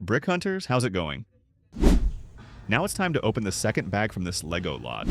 Brick Hunters, how's it going? Now it's time to open the second bag from this LEGO lot.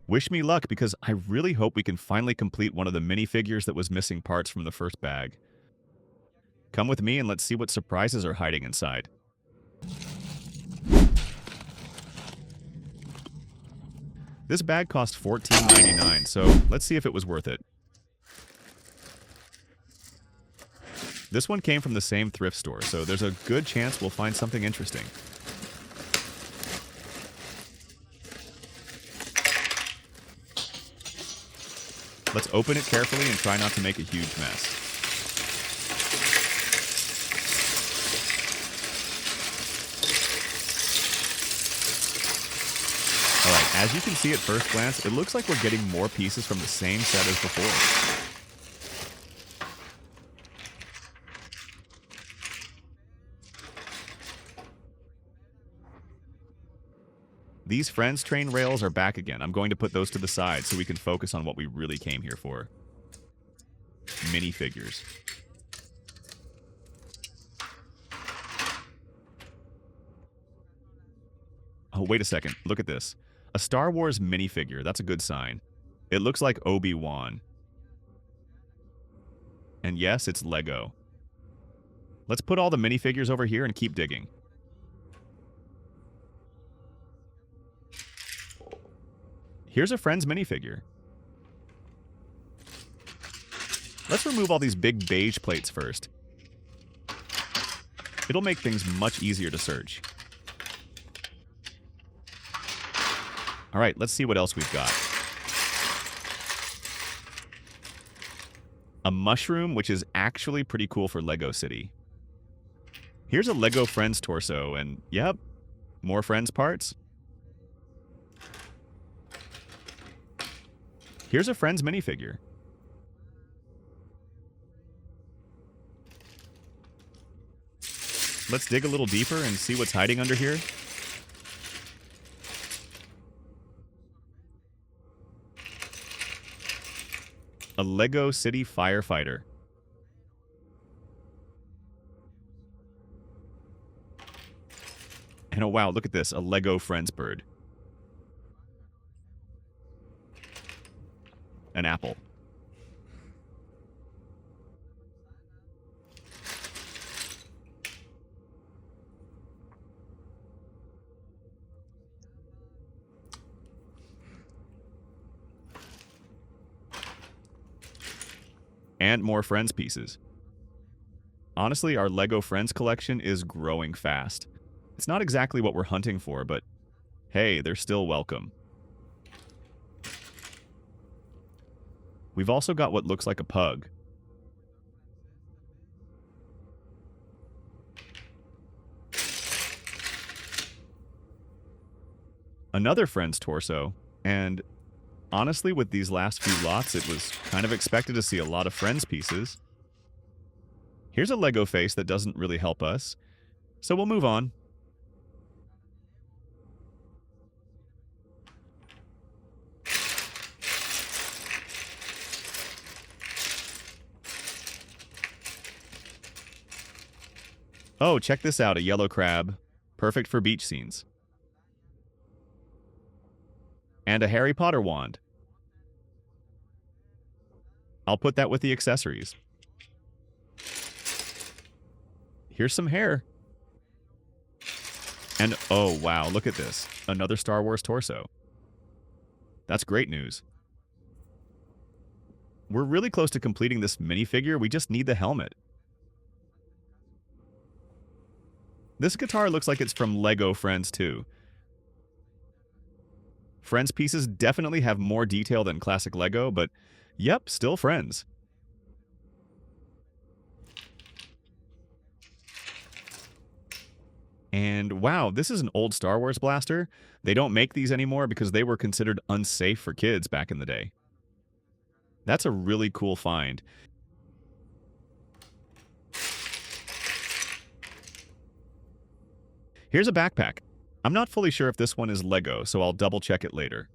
Wish me luck because I really hope we can finally complete one of the minifigures that was missing parts from the first bag. Come with me and let's see what surprises are hiding inside. This bag cost $14.99, so let's see if it was worth it. This one came from the same thrift store, so there's a good chance we'll find something interesting. Let's open it carefully and try not to make a huge mess. Alright, as you can see at first glance, it looks like we're getting more pieces from the same set as before. These Friends train rails are back again. I'm going to put those to the side so we can focus on what we really came here for. Minifigures. Oh, wait a second. Look at this. A Star Wars minifigure. That's a good sign. It looks like Obi-Wan. And yes, it's LEGO. Let's put all the minifigures over here and keep digging. Here's a Friends minifigure. Let's remove all these big beige plates first. It'll make things much easier to search. Alright, let's see what else we've got. A mushroom, which is actually pretty cool for LEGO City. Here's a LEGO Friends torso, and yep, more Friends parts. Here's a Friends minifigure. Let's dig a little deeper and see what's hiding under here. A LEGO City firefighter. And oh wow, look at this, a LEGO Friends bird. An apple. And more Friends pieces. Honestly, our LEGO Friends collection is growing fast. It's not exactly what we're hunting for, but hey, they're still welcome. We've also got what looks like a pug. Another Friends torso, and honestly, with these last few lots, it was kind of expected to see a lot of Friends pieces. Here's a LEGO face that doesn't really help us, so we'll move on. Oh, check this out, a yellow crab. Perfect for beach scenes. And a Harry Potter wand. I'll put that with the accessories. Here's some hair. And oh wow, look at this. Another Star Wars torso. That's great news. We're really close to completing this minifigure, we just need the helmet. This guitar looks like it's from LEGO Friends too. Friends pieces definitely have more detail than classic LEGO, but yep, still Friends. And wow, this is an old Star Wars blaster. They don't make these anymore because they were considered unsafe for kids back in the day. That's a really cool find. Here's a backpack. I'm not fully sure if this one is LEGO, so I'll double check it later.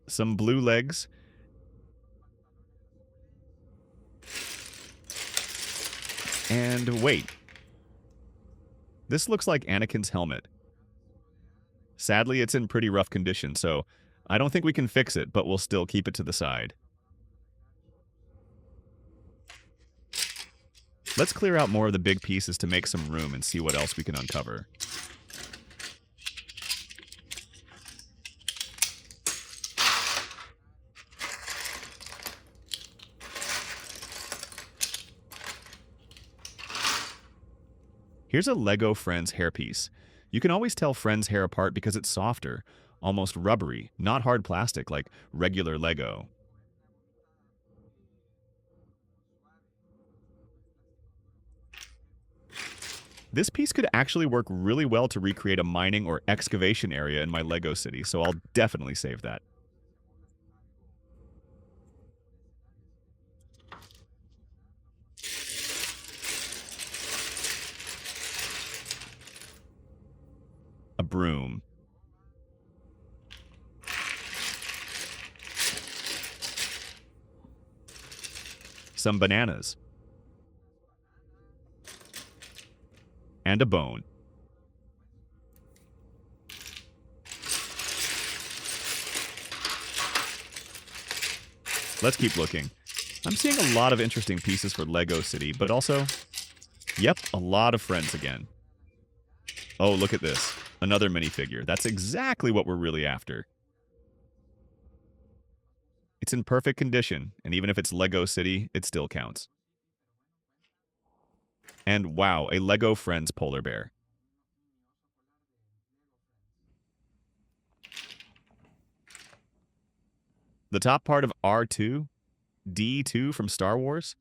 Some blue legs. And wait, This looks like Anakin's helmet. Sadly, it's in pretty rough condition, so I don't think we can fix it, but we'll still keep it to the side. Let's clear out more of the big pieces to make some room and see what else we can uncover. Here's a LEGO Friends hairpiece. You can always tell Friends hair apart because it's softer, almost rubbery, not hard plastic like regular LEGO. This piece could actually work really well to recreate a mining or excavation area in my LEGO city, so I'll definitely save that. A broom. Some bananas. And a bone. Let's keep looking. I'm seeing a lot of interesting pieces for LEGO City, but also, yep, a lot of Friends again. Oh, look at this. Another minifigure. That's exactly what we're really after. It's in perfect condition, and even if it's LEGO City, it still counts. And wow, a LEGO Friends polar bear. The top part of R2, D2 from Star Wars.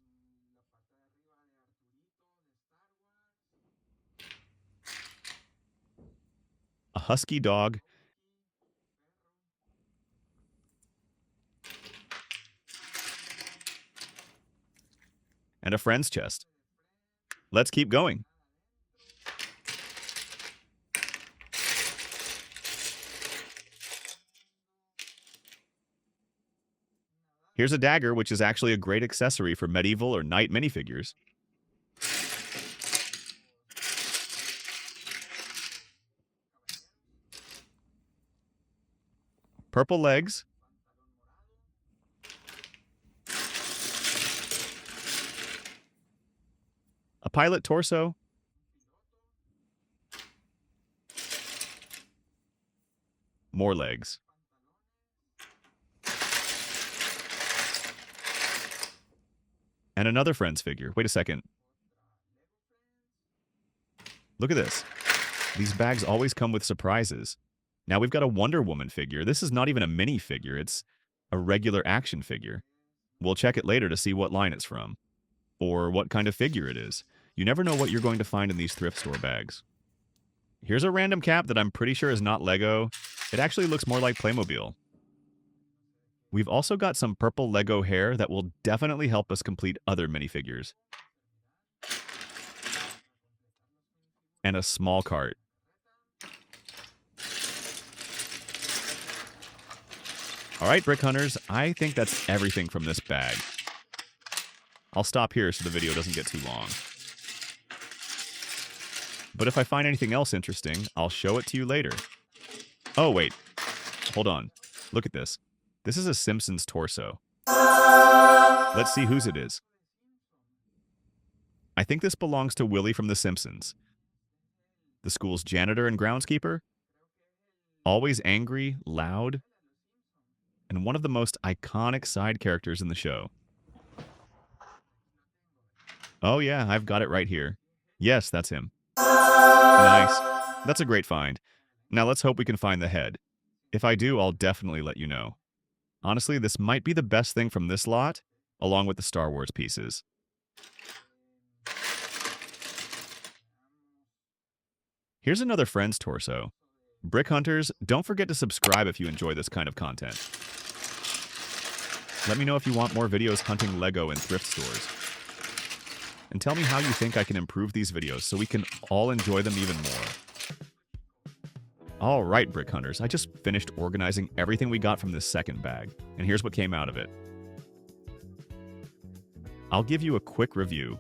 A husky dog. And a Friends chest. Let's keep going. Here's a dagger, which is actually a great accessory for medieval or knight minifigures. Purple legs. A pilot torso. More legs. And another Friends figure. Wait a second. Look at this. These bags always come with surprises. Now we've got a Wonder Woman figure. This is not even a minifigure. It's a regular action figure. We'll check it later to see what line it's from, or what kind of figure it is. You never know what you're going to find in these thrift store bags. Here's a random cap that I'm pretty sure is not LEGO. It actually looks more like Playmobil. We've also got some purple LEGO hair that will definitely help us complete other minifigures. And a small cart. All right, Brick Hunters, I think that's everything from this bag. I'll stop here so the video doesn't get too long. But if I find anything else interesting, I'll show it to you later. Oh, wait. Hold on. Look at this. This is a Simpsons torso. Let's see whose it is. I think this belongs to Willie from The Simpsons. The school's janitor and groundskeeper. Always angry, loud, and one of the most iconic side characters in the show. Oh yeah, I've got it right here. Yes, that's him. Nice. That's a great find. Now let's hope we can find the head. If I do, I'll definitely let you know. Honestly, this might be the best thing from this lot, along with the Star Wars pieces. Here's another Friends torso. Brick Hunters, don't forget to subscribe if you enjoy this kind of content. Let me know if you want more videos hunting LEGO in thrift stores. And tell me how you think I can improve these videos so we can all enjoy them even more. All right, Brick Hunters, I just finished organizing everything we got from this second bag, and here's what came out of it. I'll give you a quick review.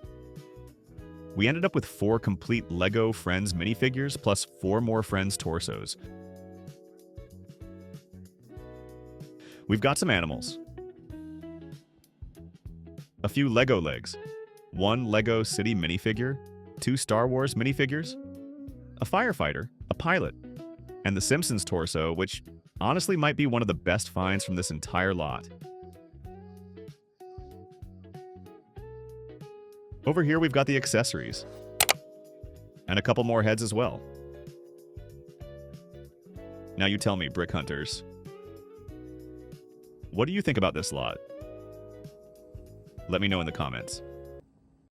We ended up with 4 complete LEGO Friends minifigures plus 4 more Friends torsos. We've got some animals, a few LEGO legs, 1 LEGO City minifigure, 2 Star Wars minifigures, a firefighter, a pilot, and the Simpsons torso, which honestly might be one of the best finds from this entire lot. Over here we've got the accessories, and a couple more heads as well. Now you tell me, Brick Hunters, what do you think about this lot? Let me know in the comments.